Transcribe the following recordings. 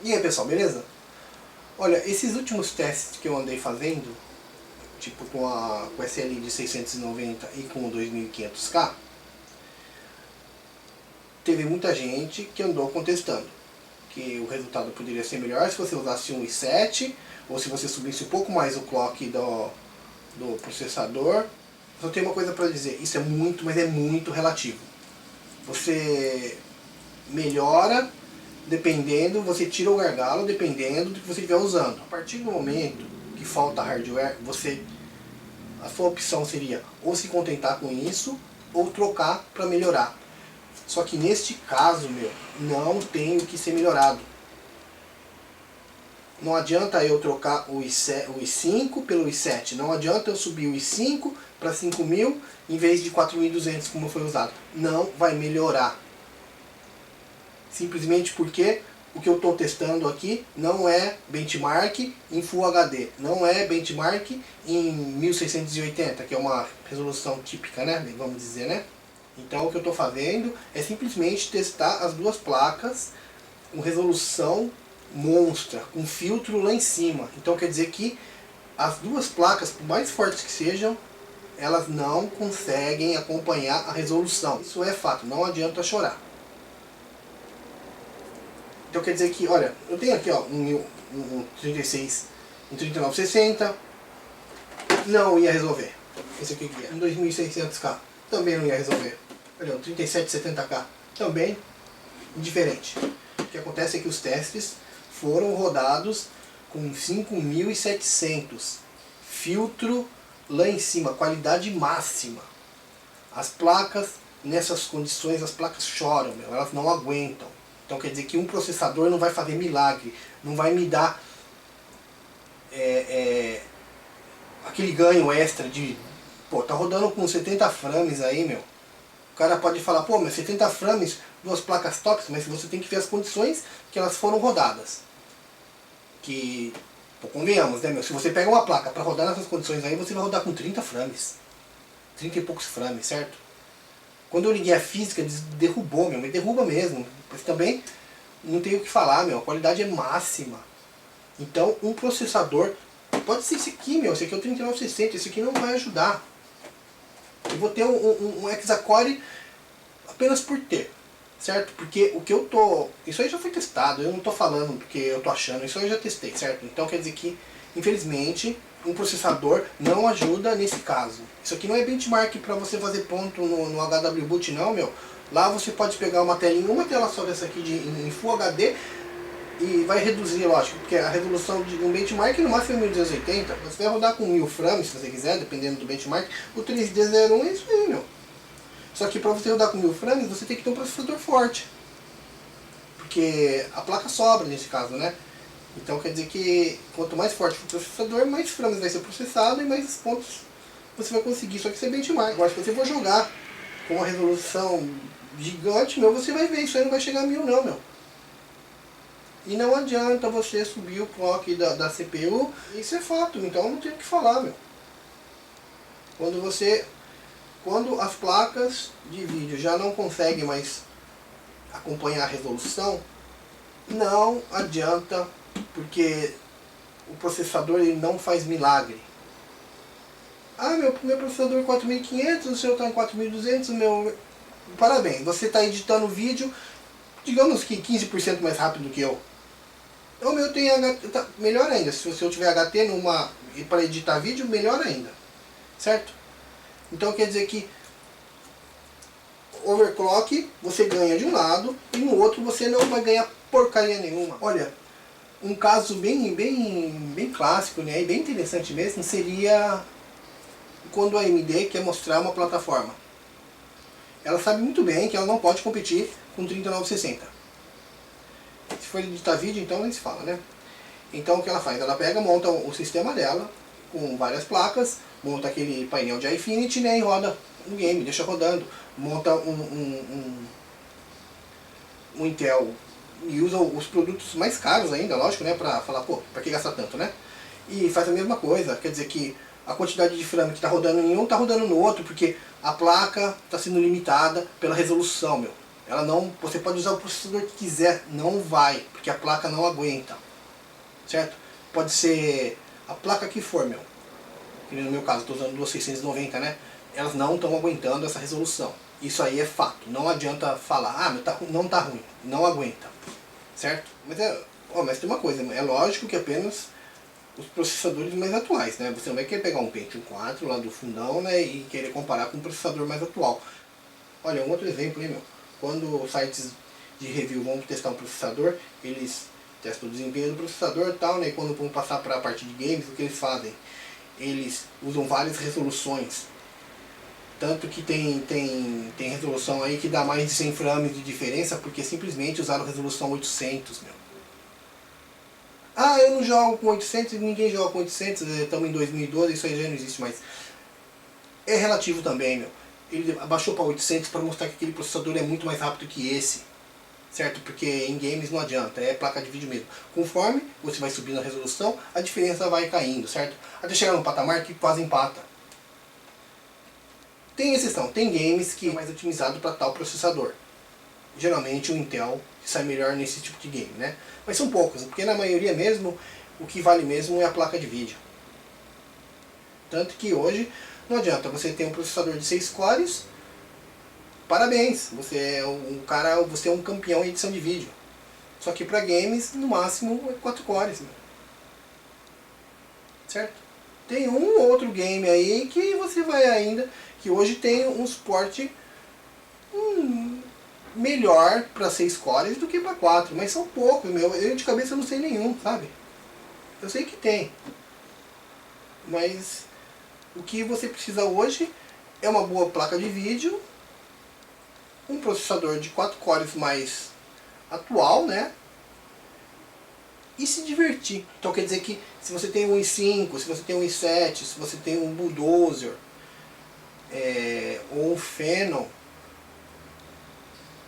E aí pessoal, beleza? Olha, esses últimos testes que eu andei fazendo, tipo com SLI de 690 e com 2500K, teve muita gente que andou contestando que o resultado poderia ser melhor se você usasse um i7 ou se você subisse um pouco mais o clock do processador. Só tem uma coisa para dizer, isso é muito, mas é muito relativo. Você melhora dependendo, você tira o gargalo dependendo do que você estiver usando. A partir do momento que falta hardware, a sua opção seria ou se contentar com isso ou trocar para melhorar. Só que neste caso, não tem o que ser melhorado. Não adianta eu trocar o i5 pelo i7. Não adianta eu subir o i5 para 5.000 em vez de 4.200 como foi usado. Não vai melhorar. Simplesmente porque o que eu estou testando aqui não é benchmark em Full HD. Não é benchmark em 1680, que é uma resolução típica, né? Vamos dizer, né? Então o que eu estou fazendo é simplesmente testar as duas placas com resolução monstra, com filtro lá em cima. Então quer dizer que as duas placas, por mais fortes que sejam, elas não conseguem acompanhar a resolução. Isso é fato, não adianta chorar. Então quer dizer que, olha, eu tenho aqui ó, um 36, um 3960, não ia resolver. Esse aqui que é um 2600K, também não ia resolver. Olha, um 3770K, também indiferente. O que acontece é que os testes foram rodados com 5700, filtro lá em cima, qualidade máxima. As placas, nessas condições, as placas choram, elas não aguentam. Então quer dizer que um processador não vai fazer milagre, não vai me dar aquele ganho extra de, pô, tá rodando com 70 frames aí, O cara pode falar, pô, mas 70 frames, duas placas tops, mas você tem que ver as condições que elas foram rodadas. Que, pô, convenhamos, né, se você pega uma placa para rodar nessas condições aí, você vai rodar com 30 frames. 30 e poucos frames, certo? Quando eu liguei a física, derrubou, me derruba mesmo. Mas também não tenho o que falar, a qualidade é máxima. Então, um processador, pode ser esse aqui, esse aqui é o 3960, esse aqui não vai ajudar. Eu vou ter um Hexa-Core apenas por ter, certo? Porque o que eu tô... Isso aí já foi testado, eu não tô falando porque eu tô achando, isso aí eu já testei, certo? Então quer dizer que, infelizmente, um processador não ajuda nesse caso. Isso aqui não é benchmark para você fazer ponto no HWBoot não, Lá você pode pegar uma telinha, uma tela só dessa aqui em Full HD e vai reduzir, lógico, porque a resolução de um benchmark no máximo é 1280. Você vai rodar com 1000 frames, se você quiser, dependendo do benchmark. O 3D01 é isso aí, Só que para você rodar com 1000 frames, você tem que ter um processador forte. Porque a placa sobra nesse caso, né? Então quer dizer que quanto mais forte for o processador, mais frames vai ser processado e mais pontos você vai conseguir. Só que isso é benchmark. Agora, se você for jogar com uma resolução gigante, você vai ver, isso aí não vai chegar a 1000 não, E não adianta você subir o clock da CPU, isso é fato, então não tem o que falar, Quando as placas de vídeo já não conseguem mais acompanhar a resolução, não adianta, porque o processador ele não faz milagre. Ah, meu processador é 4500, o seu está em 4200, Parabéns, você está editando vídeo, digamos que 15% mais rápido que eu. O meu tem HT, tá, melhor ainda, se eu tiver HT para editar vídeo, melhor ainda. Certo? Então quer dizer que overclock você ganha de um lado e no outro você não vai ganhar porcaria nenhuma. Olha, um caso bem clássico, né, e bem interessante mesmo, seria quando a AMD quer mostrar uma plataforma. Ela sabe muito bem que ela não pode competir com 3960. Se for editar vídeo, então nem se fala, né? Então o que ela faz? Ela pega, monta o sistema dela com várias placas, monta aquele painel de Infinity, né, e roda um game, deixa rodando, monta um Intel e usa os produtos mais caros ainda, lógico, né, pra falar, pô, pra que gastar tanto, né? E faz a mesma coisa, quer dizer que a quantidade de frame que está rodando em um está rodando no outro, porque a placa está sendo limitada pela resolução, Ela não, você pode usar o processador que quiser, não vai, porque a placa não aguenta, certo? Pode ser a placa que for, meu. Que no meu caso, estou usando duas 690, né? Elas não estão aguentando essa resolução. Isso aí é fato. Não adianta falar, ah, não tá ruim, não aguenta, certo? Mas tem uma coisa, é lógico que apenas os processadores mais atuais, né? Você não vai querer pegar um Pentium 4 lá do fundão, né, e querer comparar com um processador mais atual. Olha, um outro exemplo, hein, meu? Quando sites de review vão testar um processador, eles testam o desempenho do processador e tal, né? E quando vão passar para a parte de games, o que eles fazem? Eles usam várias resoluções. Tanto que tem resolução aí que dá mais de 100 frames de diferença, porque simplesmente usaram resolução 800, meu. Ah, eu não jogo com 800, ninguém joga com 800, estamos em 2012, isso aí já não existe mais. É relativo também, meu. Ele abaixou para 800 para mostrar que aquele processador é muito mais rápido que esse, certo? Porque em games não adianta, é placa de vídeo mesmo. Conforme você vai subindo a resolução, a diferença vai caindo, certo? Até chegar num patamar que quase empata. Tem exceção, tem games que é mais otimizado para tal processador. Geralmente o Intel sai melhor nesse tipo de game, né? Mas são poucos, porque na maioria mesmo, o que vale mesmo é a placa de vídeo. Tanto que hoje não adianta, você ter um processador de 6 cores, parabéns, você é um cara, você é um campeão em edição de vídeo. Só que para games, no máximo, é 4 cores. Né? Certo? Tem um ou outro game aí que você vai ainda, que hoje tem um suporte melhor para 6 cores do que para 4, mas são poucos, meu. Eu de cabeça não sei nenhum, sabe? Eu sei que tem. Mas o que você precisa hoje é uma boa placa de vídeo, um processador de 4 cores mais atual, né? E se divertir. Então quer dizer que se você tem um i5, se você tem um i7, se você tem um Bulldozer, ou um Phenom,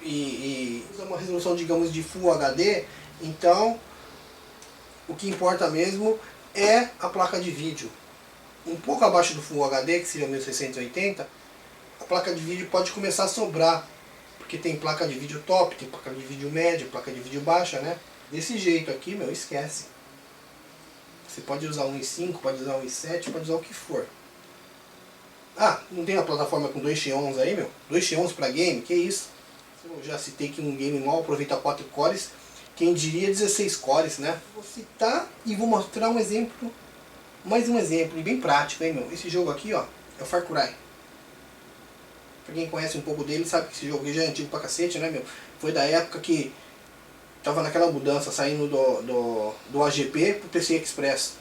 e usa uma resolução, digamos, de Full HD, então o que importa mesmo é a placa de vídeo. Um pouco abaixo do Full HD, que seria 1680, a placa de vídeo pode começar a sobrar, porque tem placa de vídeo top, tem placa de vídeo média, placa de vídeo baixa, né? Desse jeito aqui, meu, esquece. Você pode usar um i5, pode usar um i7, pode usar o que for. Ah, não tem uma plataforma com 2 Xeons aí, meu? 2 Xeons pra game? Que isso? Eu já citei que um game mal aproveita 4 cores, quem diria 16 cores, né? Vou citar e vou mostrar um exemplo, mais um exemplo, e bem prático, hein, meu? Esse jogo aqui, ó, é o Far Cry. Pra quem conhece um pouco dele, sabe que esse jogo aqui já é antigo pra cacete, né, meu? Foi da época que tava naquela mudança, saindo do AGP pro PCI Express.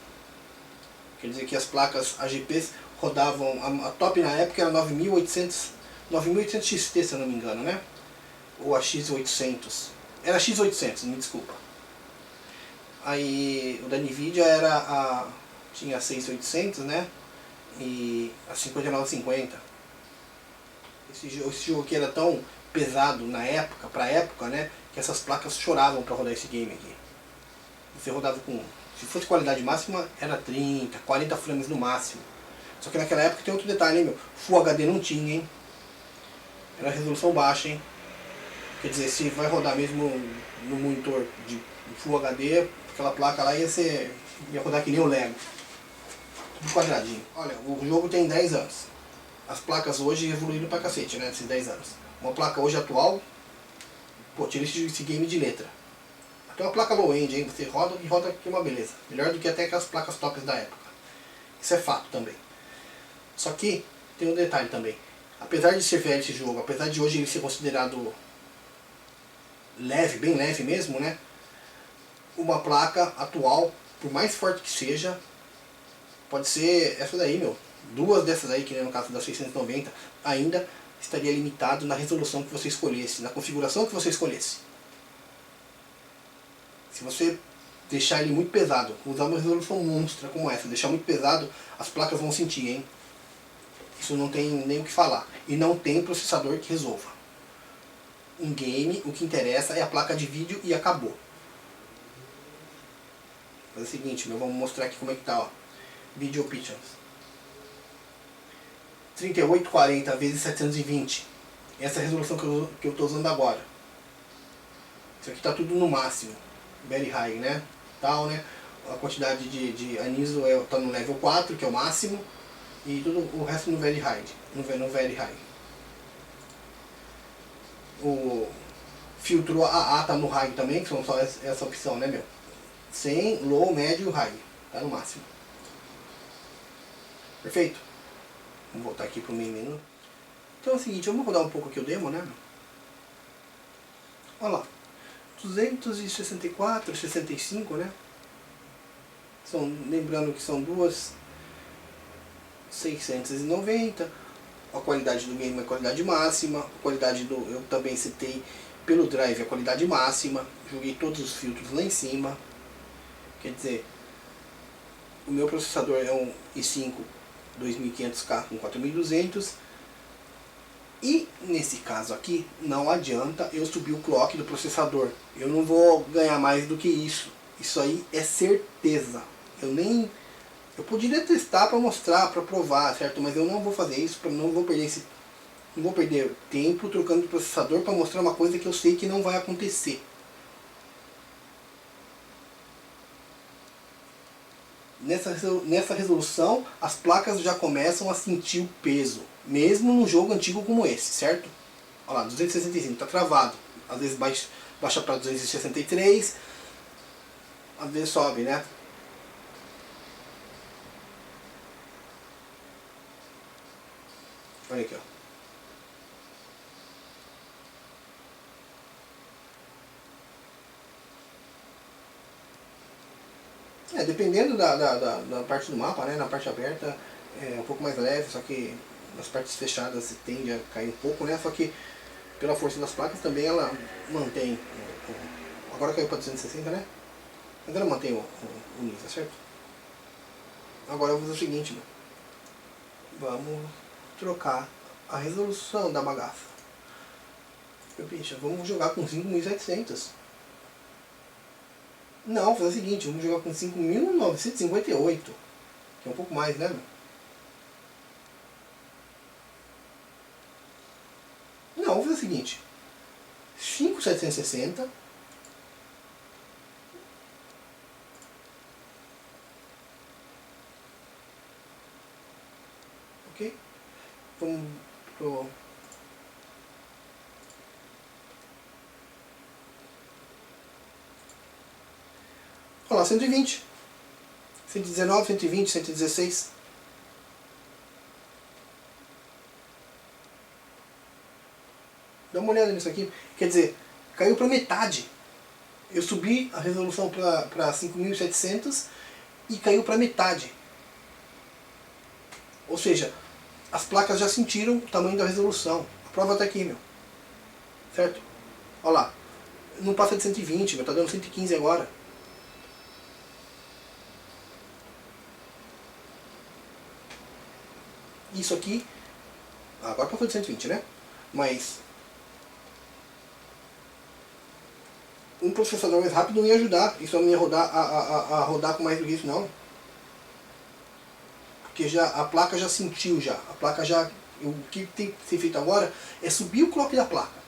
Quer dizer que as placas AGPs rodavam, a top na época era 9800 XT, se eu não me engano, né? Ou a X800. Era X800, me desculpa. Aí o da Nvidia tinha a 6800, né? E a 5950. Esse jogo aqui era tão pesado na época, pra época, né? Que essas placas choravam para rodar esse game aqui. Você rodava com, se fosse qualidade máxima, era 30, 40 frames no máximo. Só que naquela época tem outro detalhe, hein, meu? Full HD não tinha, hein? Era resolução baixa, hein? Quer dizer, se vai rodar mesmo no monitor de Full HD, aquela placa lá ia rodar que nem o Lego. Tudo quadradinho. Olha, o jogo tem 10 anos. As placas hoje evoluíram pra cacete, né? Esses 10 anos. Uma placa hoje atual, pô, tira esse game de letra. Até uma placa low-end, hein? Você roda e roda que é uma beleza. Melhor do que até aquelas placas tops da época. Isso é fato também. Só que tem um detalhe também. Apesar de ser velho esse jogo, apesar de hoje ele ser considerado leve, bem leve mesmo, né? Uma placa atual, por mais forte que seja, pode ser essa daí, meu. Duas dessas aí, que no caso da 690, ainda estaria limitado na resolução que você escolhesse, na configuração que você escolhesse. Se você deixar ele muito pesado, usar uma resolução monstra como essa, deixar muito pesado, as placas vão sentir, hein? Isso não tem nem o que falar. E não tem processador que resolva. Um game, o que interessa é a placa de vídeo e acabou. Faz o seguinte, vamos mostrar aqui como é que tá, ó. Video Options. 3840 x 720. Essa é a resolução que eu estou usando agora. Isso aqui tá tudo no máximo, very high, né? Tal, né? A quantidade de anisio tá no level 4, que é o máximo, e tudo o resto no very high. No very high. O filtro AA tá no high também, que são só essa opção, né, meu? Sem, low, médio, high. Tá no máximo. Perfeito? Vamos voltar aqui pro main menu. Então é o seguinte, vamos rodar um pouco aqui o demo, né, meu? Olha lá. 264, 65, né? Lembrando que são duas 690. A qualidade do game é a qualidade máxima. A qualidade do... Eu também citei pelo drive a qualidade máxima. Joguei todos os filtros lá em cima. Quer dizer, o meu processador é um i5 2500K com 4200. E nesse caso aqui, não adianta eu subir o clock do processador. Eu não vou ganhar mais do que isso. Isso aí é certeza. Eu poderia testar para mostrar, para provar, certo? Mas eu não vou fazer isso, não vou perder tempo trocando de processador para mostrar uma coisa que eu sei que não vai acontecer. Nessa resolução, as placas já começam a sentir o peso, mesmo num jogo antigo como esse, certo? Olha lá, 265, tá travado. Às vezes baixa para 263, às vezes sobe, né? Olha aqui, ó. Dependendo da parte do mapa, né? Na parte aberta é um pouco mais leve, só que nas partes fechadas tende a cair um pouco, né? Só que pela força das placas também ela mantém. Agora caiu para 260, né? Mas ela mantém o nível, certo? Agora eu vou fazer o seguinte, né? Vamos trocar a resolução da bagaça. Bicho, vamos jogar com 5700. Não, vou fazer o seguinte, vamos jogar com 5958, que é um pouco mais, né? Não, vou fazer o seguinte, 5760. Ok? Vamos pro... Olha lá, 120. 119, 120, 116. Dá uma olhada nisso aqui. Quer dizer, caiu para metade. Eu subi a resolução para 5700 e caiu para metade. Ou seja, as placas já sentiram o tamanho da resolução. A prova está aqui, meu. Certo? Olha lá. Não passa de 120, meu. Tá dando 115 agora. Isso aqui, agora passou de 120, né? Mas um processador mais rápido não ia ajudar. Isso não ia rodar a rodar com mais do que isso, não. Porque a placa já sentiu já. A placa já... O que tem que ser feito agora é subir o clock da placa.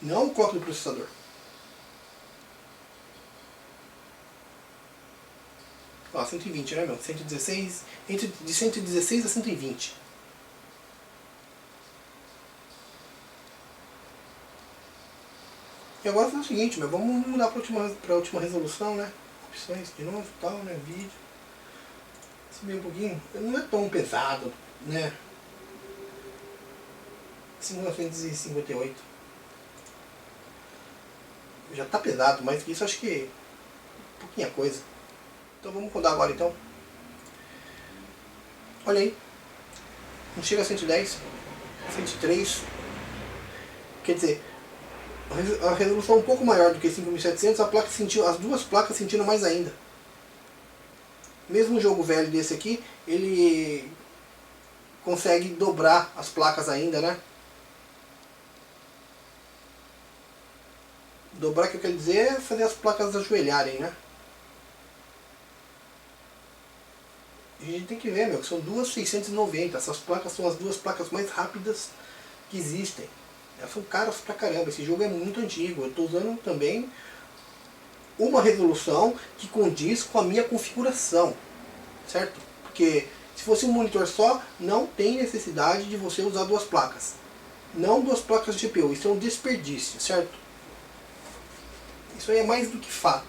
Não o clock do processador. Ó, 120, né, meu? 116, de 116 a 120. E agora faz o seguinte, meu, vamos mudar para a última resolução, né? Opções de novo, tal, né? Vídeo. Subir um pouquinho. Não é tão pesado, né? 1958. Já tá pesado, mas isso acho que pouquinha coisa. Então vamos rodar agora então. Olha aí. Não chega a 110, 103. Quer dizer, a resolução é um pouco maior do que 5700, as duas placas sentiram mais ainda. Mesmo um jogo velho desse aqui, ele consegue dobrar as placas ainda, né? Dobrar, que eu quero dizer, é fazer as placas ajoelharem, né? A gente tem que ver, meu, que são duas 690. Essas placas são as duas placas mais rápidas que existem. Elas são caras pra caramba, esse jogo é muito antigo. Eu tô usando também uma resolução que condiz com a minha configuração, certo? Porque se fosse um monitor só, não tem necessidade de você usar duas placas. Não duas placas de GPU, isso é um desperdício, certo? Isso aí é mais do que fato.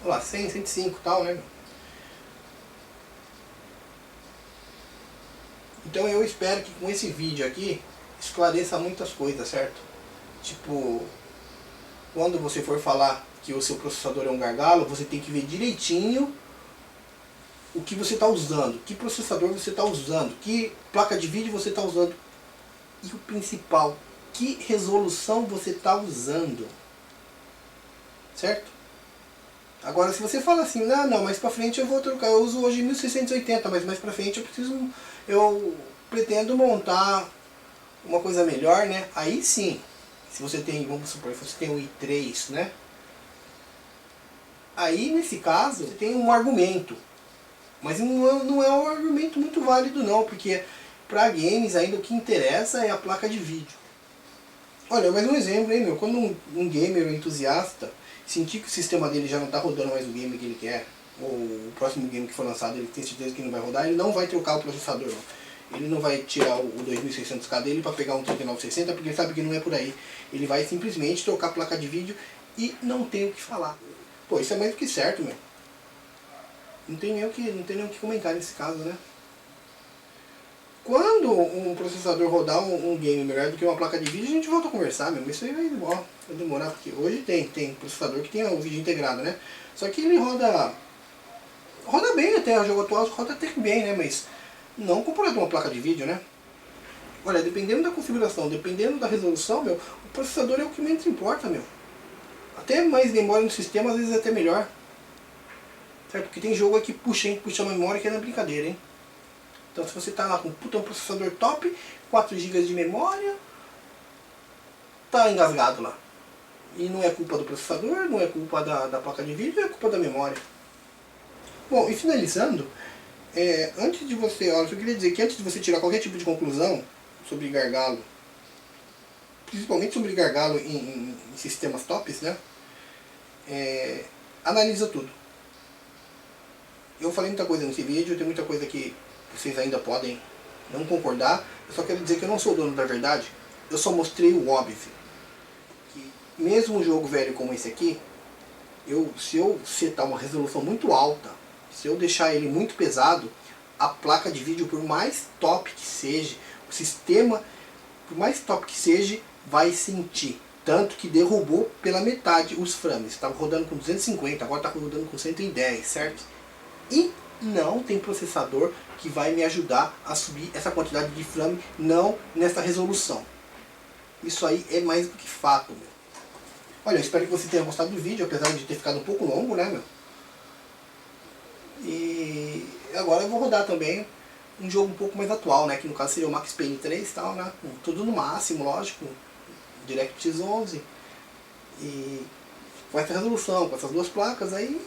Olha lá, 100, 105 e tal, né? Então eu espero que com esse vídeo aqui esclareça muitas coisas, certo? Tipo, quando você for falar que o seu processador é um gargalo, você tem que ver direitinho o que você está usando, que processador você está usando, que placa de vídeo você está usando e o principal, que resolução você está usando, certo? Agora se você fala assim, não, mais pra frente eu vou trocar, eu uso hoje 1680, mas mais pra frente eu pretendo montar uma coisa melhor, né? Aí sim, se você tem, vamos supor, se você tem um i3, né? Aí nesse caso você tem um argumento. Mas não é um argumento muito válido não, porque para games ainda o que interessa é a placa de vídeo. Olha, mais um exemplo, hein, meu, quando um gamer entusiasta sentir que o sistema dele já não está rodando mais o game que ele quer, ou o próximo game que for lançado ele tem certeza que não vai rodar, ele não vai trocar o processador não. Ele não vai tirar o 2600K dele para pegar um 3960, porque ele sabe que não é por aí. Ele vai simplesmente trocar a placa de vídeo e não tem o que falar. Pô, isso é mais do que certo, meu. Não tem nem o que comentar nesse caso, né? Quando um processador rodar um game melhor do que uma placa de vídeo, a gente volta a conversar mesmo. Isso aí vai demorar, porque hoje tem processador que tem o vídeo integrado, né? Só que ele roda bem até, o jogo atual roda até que bem, né? Mas não comparado com uma placa de vídeo, né? Olha, dependendo da configuração, dependendo da resolução, meu, o processador é o que menos importa, meu. Até mais memória no sistema, às vezes é até melhor. Certo? Porque tem jogo que puxa a memória que é na brincadeira, hein? Então se você tá lá com um processador top, 4 GB de memória, tá engasgado lá. E não é culpa do processador, não é culpa da placa de vídeo, é culpa da memória. Bom, e finalizando, antes de você, olha, eu queria dizer que antes de você tirar qualquer tipo de conclusão sobre gargalo, principalmente sobre gargalo em sistemas tops, né? Analisa tudo. Eu falei muita coisa nesse vídeo, tem muita coisa que vocês ainda podem não concordar. Eu só quero dizer que eu não sou dono da verdade. Eu só mostrei o óbvio. Que mesmo um jogo velho como esse aqui, se eu setar uma resolução muito alta, se eu deixar ele muito pesado, a placa de vídeo, por mais top que seja, o sistema, por mais top que seja, vai sentir. Tanto que derrubou pela metade os frames. Estava rodando com 250, agora está rodando com 110, certo? E não tem processador que vai me ajudar a subir essa quantidade de frame, não nessa resolução. Isso aí é mais do que fato, meu. Olha, eu espero que você tenha gostado do vídeo, apesar de ter ficado um pouco longo, né, meu? E agora eu vou rodar também um jogo um pouco mais atual, né, que no caso seria o Max Payne 3 e tal, né, tudo no máximo, lógico, DirectX 11, e com essa resolução, com essas duas placas, aí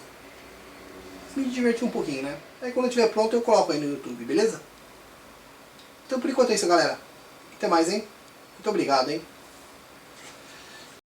me divertir um pouquinho, né? Aí quando eu estiver pronto eu coloco aí no YouTube, beleza? Então por enquanto é isso, galera. Até mais, hein? Muito obrigado, hein?